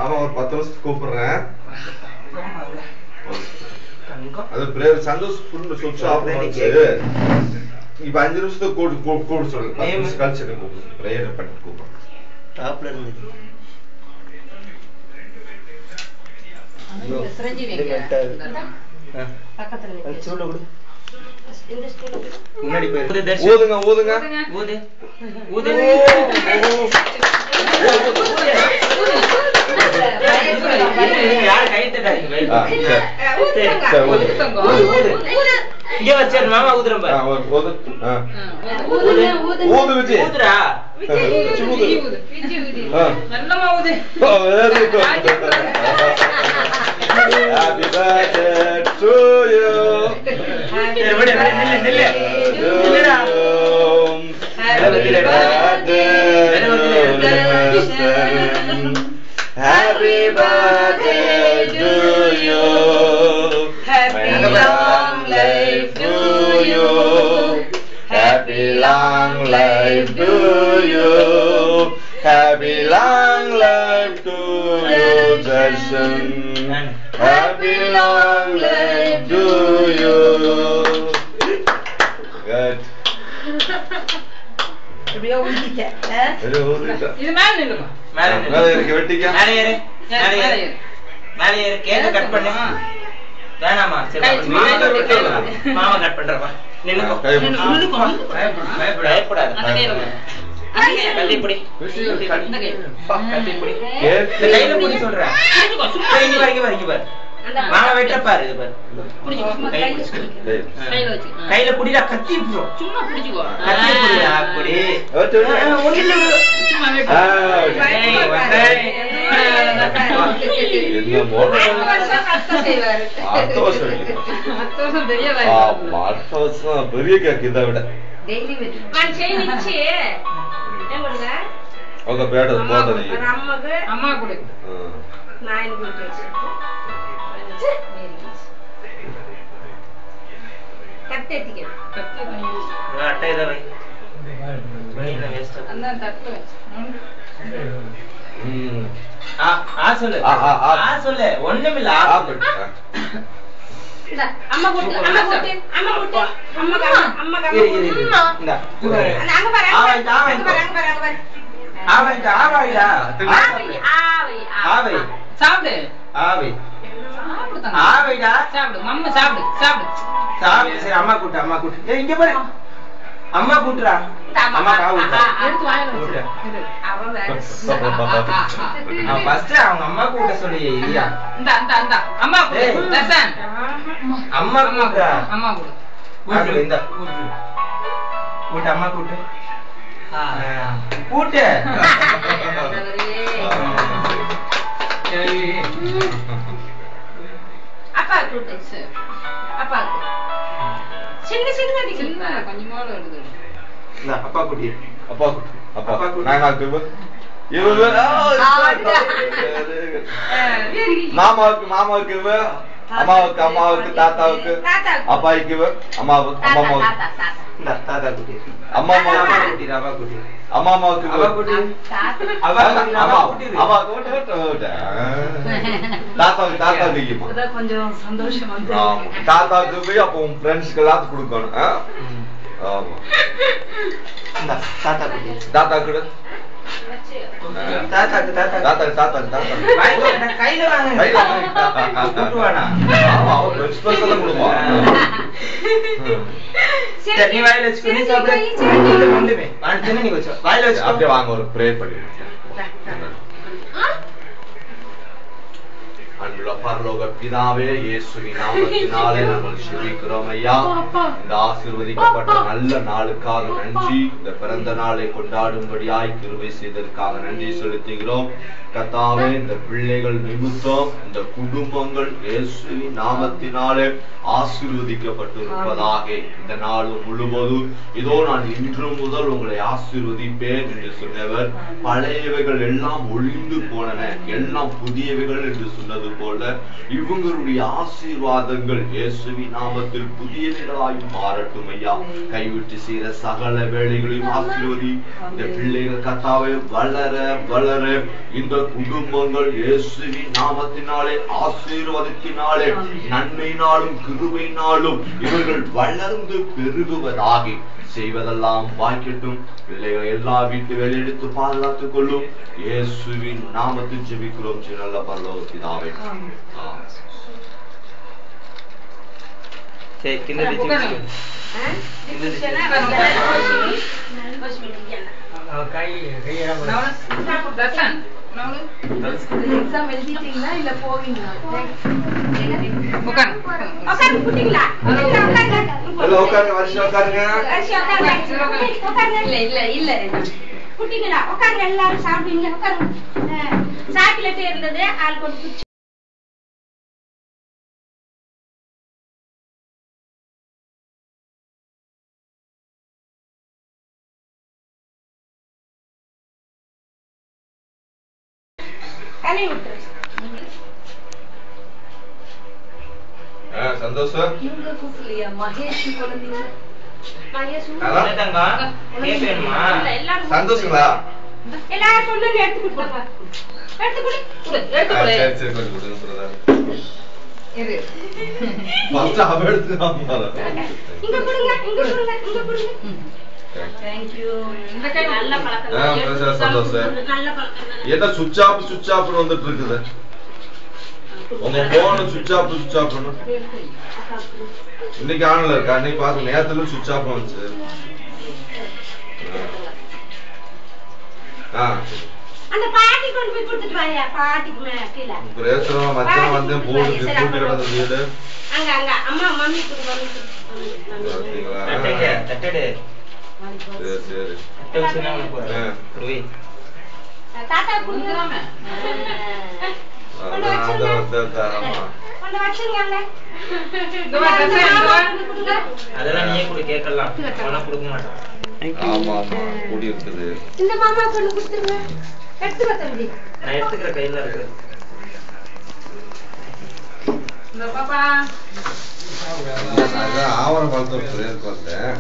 அவன் ஒரு 10 வருஷத்துக்கு கூப்பிடுறேன். அது பிரேயர் சந்தோஷ் சொல்லிச்சு. இப்ப 5 நிமிஷத்துக்கு கூப்பிட சொல்லு. 10 நிமிஷம் கழிச்சு கூப்பிடு. பிரேயர் பண்ணி கூப்பிடுறேன். டாப்ல இருந்து முன்னாடி ஊதுங்க ஊதுங்க ஊது ஊது யார் கை தட்டாதீங்க. இங்க வச்சிரு மாமா ஊதுறேன் பாரு. ஊது ஊது விஜி ஊதுடா விஜி ஊது விஜி ஊது நல்லமா ஊது. Very good. Happy birthday to you. Happy birthday to you. Happy long life to you. Happy long life to you. Happy long life to you, Darshan. Happy long life to you. Good. இது மேல நில்லுமா. மேல இருக்கு வெட்டிக்க. மேல ஏறு. மேல ஏறு. கேக்க கட் பண்ணு. வேணாமா. சரி மாமா கட் பண்றப்பா. நில்லுக்கோ. பயப்படாத. கட்டி பிடி. கட்டி பிடி. கையில பிடி சொல்றேன். இங்க பாரு. மாமா வெட்ட பாரு. இது பாரு. கையில புடிடா. கத்தி ப்ரோ. சும்மா புடிச்சுக்கோ. கத்தி புடிடா. அப்படி. சும்மா வெட்டு. என்ன மோன கத்த செய்வாரு. அத்தோசம் பெரிய வேலை. அத்தோசம் பெரிய கேக் இத விட. டெய்லி வெட்டு. நான் செய்யிச்சு. ஏங்க ஓகே பேட போடுறீ. அம்மா கொடு. நான் இது போட்டு. கட்டேத்திக்க. அட்டை இத வை. அந்த தட்டு வெச்சு. சொல்லு. சொல்லு. ஒண்ணுமில்ல. அம்மா போட்டு. அம்மா போட்டு. அம்மா போட்டு. அம்மா அம்மா இந்த. அங்க பாரு. அங்க பாரு. ஆவைடா. ஆவைடா. ஆவை. சாப்பிடு. ஆவை. ஆவைடா. சாப்பிடு. அம்மா சாப்பிடு. சாப்பிடு. சாப்பிடு. சரி அம்மா கூட்டு. அம்மா கூட்டு. ஏய் இங்க பாரு. அம்மா கூட்டுடா. அம்மா காவுடா. எடுத்து வாயில வச்சிரு. அவன் ஃபர்ஸ்ட் அவங்க அம்மா கூட்ட சொல்லி இல்லையா? இந்த அம்மா கூட்டு. தர்சன். அம்மா கூட்டுடா. அம்மா கூட்டு. கூட்டு இந்த. கூட்டு. கூட்டு அம்மா கூட்டு. கூட்டு. அப்பா கூட்டு. அப்பா சின்ன அடிக்குது. கொஞ்சமால வருது. இல்ல அப்பா கூட்டி. அப்பா கூட்டி. அப்பா கூட்டி. நான் ஆக்குது. இவங்க மாமாவுக்கு அம்மாவுக்கு தாத்தாவுக்கு அப்பாவுக்கு அம்மாவுக்கு தாத்தா குட்டி அம்மா குட்டி அம்மா குட்டி அம்மாவுக்கு தாத்தாவுக்கு கொஞ்சம் சந்தோஷம் தாத்தாவுக்கு போய் அப்போ ஃப்ரெண்ட்ஸ்க்கு எல்லாத்துக்கும் கொடுக்கணும். ஆமா தாத்தா குட்டி தாத்தா கூட கையில வாங்க ஒரு ப்ரேயர் பண்ணி அன்புள்ள பரலோக பிதாவே இயேசுவின் நாமத்தினாலே நாங்கள் ஜெபிக்கிறோம் ஐயா. இந்த ஆசீர்வதிக்கப்பட்ட நல்ல நாளுக்காக நன்றி. இந்த பிறந்த நாளை கொண்டாடும்படியாய் கிருபை செய்ததற்காக நன்றி செலுத்துகிறோம் கர்த்தாவே. இந்த பிள்ளைகள் நிமித்தம் இந்த குடும்பங்கள் இயேசுவின் நாமத்தினாலே ஆசீர்வதிக்கப்பட்டிருப்பதாக. இந்த நாள் முழுவதும் இதோ நான் இன்று முதல் உங்களை ஆசீர்வதிப்பேன் என்று சொன்னவர் பழையவைகள் எல்லாம் ஒழிந்து போனன, எல்லாம் புதியவைகள் என்று சொன்னது போல போல இவங்களுடைய ஆசீர்வாதங்கள் இயேசுவின் நாமத்தில் புதியவைகளாய் மாறட்டும் ஐயா. கைவிட்டு செய்கிற சகல வேலைகளையும் ஆசீர்வதி. இந்த பிள்ளைகள் கர்த்தாவே வளர வளர இந்த குடும்பங்கள் இயேசுவின் நாமத்தினாலே ஆசீர்வாதத்தினாலே நன்மையினாலும் கிருபையினாலும் இவர்கள் வளர்ந்து பெருகுவதாக செய்வதெல்லாம் வாய்க்கட்டும். பிள்ளைகளை எல்லா வீட்டு வேலையெடுத்து பாதுகாத்துக் கொள்ளும். இயேசுவின் நாமத்தில் ஜெபிக்கிறோம் நல்ல பரலோக பிதாவே. எல்லாரும் சாப்பிடுங்க. சாப்பிட்டு இருந்தது ஆள் கொண்டு சந்தோஷம். சந்தோஷங்களா? எல்லாரும் கொண்டு எடுத்து கொடுப்பாங்க. எடுத்து கொடு. சரி சரி கொஞ்சம் கொடுங்க பிரதர். ஃபர்ஸ்ட் அவ எடுத்து நாம இங்க கொடுங்க, இங்க கொடுங்க, இங்க கொடுங்க. Thank you. நல்ல பழக்கம். சந்தோஷம். நல்ல பழக்கம். என்ன சுவிட்ச் ஆஃப் வந்துட்டு இருக்குது. உங்க போன் சுவிட்ச் ஆஃப் இன்னைக்கு ஆன்ல இருக்கா? அன்னைக்கு பாத்து நேரத்துல சுவிட்ச் ஆஃப் வந்துச்சு. அந்த பாட்டி கொண்டு போய் கொடுத்துட்டு வாயா. பாட்டிக்கு மேல பிரேசரம் மச்சான் வந்து போடு கூட்டி கிடந்த வீடு. அங்க அம்மா மம்மி கொடுங்க. தட்டடே. சரி சரி. தட்டவச்சினா உனக்கு போறே. தாத்தா கொடுங்கறாம. கொண்டு வச்சிருங்க. அதெல்லாம் நீயே கூட கேட்கலாம். ஆனா கொடுக்க மாட்டேன். ஆமா ஆமா கூடி இருக்குது. இந்த மாமா கொண்டு கொடுத்துருங்க. எடுத்து வா தம்பி. நான் எடுத்துக்கிற கையில இருக்கு. இந்த பாப்பா ஆவரம் பார்த்து ஒரு பிரேயர் பார்த்தேன்.